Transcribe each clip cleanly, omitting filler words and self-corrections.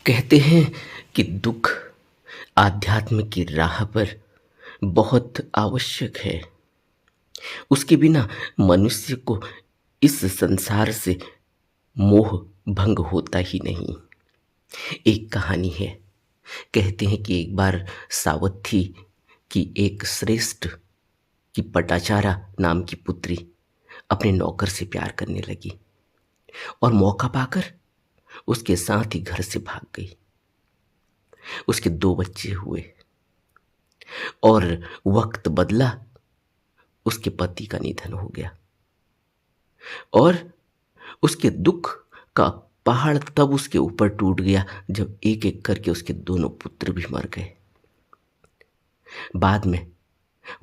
कहते हैं कि दुख आध्यात्म की राह पर बहुत आवश्यक है। उसके बिना मनुष्य को इस संसार से मोह भंग होता ही नहीं। एक कहानी है। कहते हैं कि एक बार सावथी की एक श्रेष्ठ की पटाचारा नाम की पुत्री अपने नौकर से प्यार करने लगी और मौका पाकर उसके साथ ही घर से भाग गई। उसके 2 बच्चे हुए और वक्त बदला, उसके पति का निधन हो गया और उसके दुख का पहाड़ तब उसके ऊपर टूट गया जब एक एक करके उसके दोनों पुत्र भी मर गए। बाद में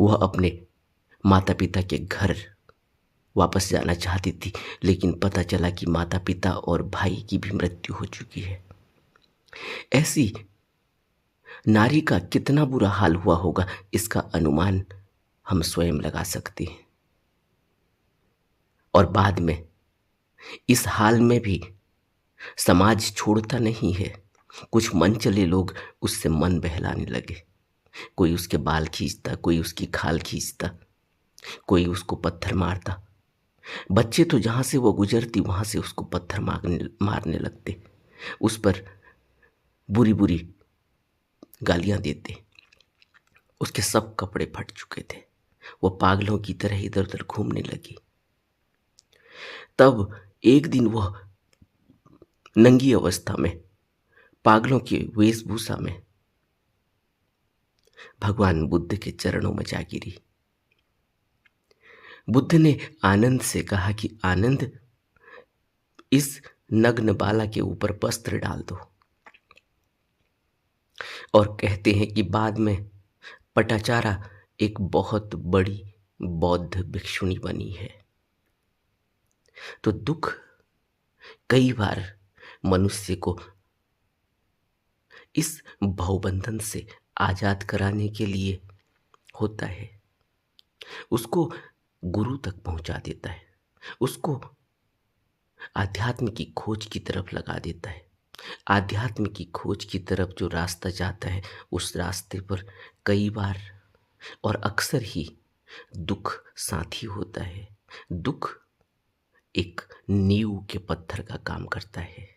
वह अपने माता पिता के घर वापस जाना चाहती थी, लेकिन पता चला कि माता पिता और भाई की भी मृत्यु हो चुकी है। ऐसी नारी का कितना बुरा हाल हुआ होगा, इसका अनुमान हम स्वयं लगा सकते हैं। और बाद में इस हाल में भी समाज छोड़ता नहीं है। कुछ मनचले लोग उससे मन बहलाने लगे। कोई उसके बाल खींचता, कोई उसकी खाल खींचता, कोई उसको पत्थर मारता। बच्चे तो जहाँ से वो गुजरती वहाँ से उसको पत्थर मारने लगते, उस पर बुरी बुरी गालियाँ देते। उसके सब कपड़े फट चुके थे। वो पागलों की तरह इधर उधर घूमने लगी। तब एक दिन वह नंगी अवस्था में, पागलों की वेशभूषा में भगवान बुद्ध के चरणों में जा गिरी। बुद्ध ने आनंद से कहा कि आनंद, इस नग्न बाला के ऊपर वस्त्र डाल दो। और कहते हैं कि बाद में पटाचारा एक बहुत बड़ी बौद्ध भिक्षुणी बनी है। तो दुख कई बार मनुष्य को इस भवबंधन से आजाद कराने के लिए होता है। उसको गुरु तक पहुंचा देता है, उसको आध्यात्म की खोज की तरफ लगा देता है। आध्यात्म की खोज की तरफ जो रास्ता जाता है, उस रास्ते पर कई बार और अक्सर ही दुख साथी होता है। दुख एक नींव के पत्थर का काम करता है।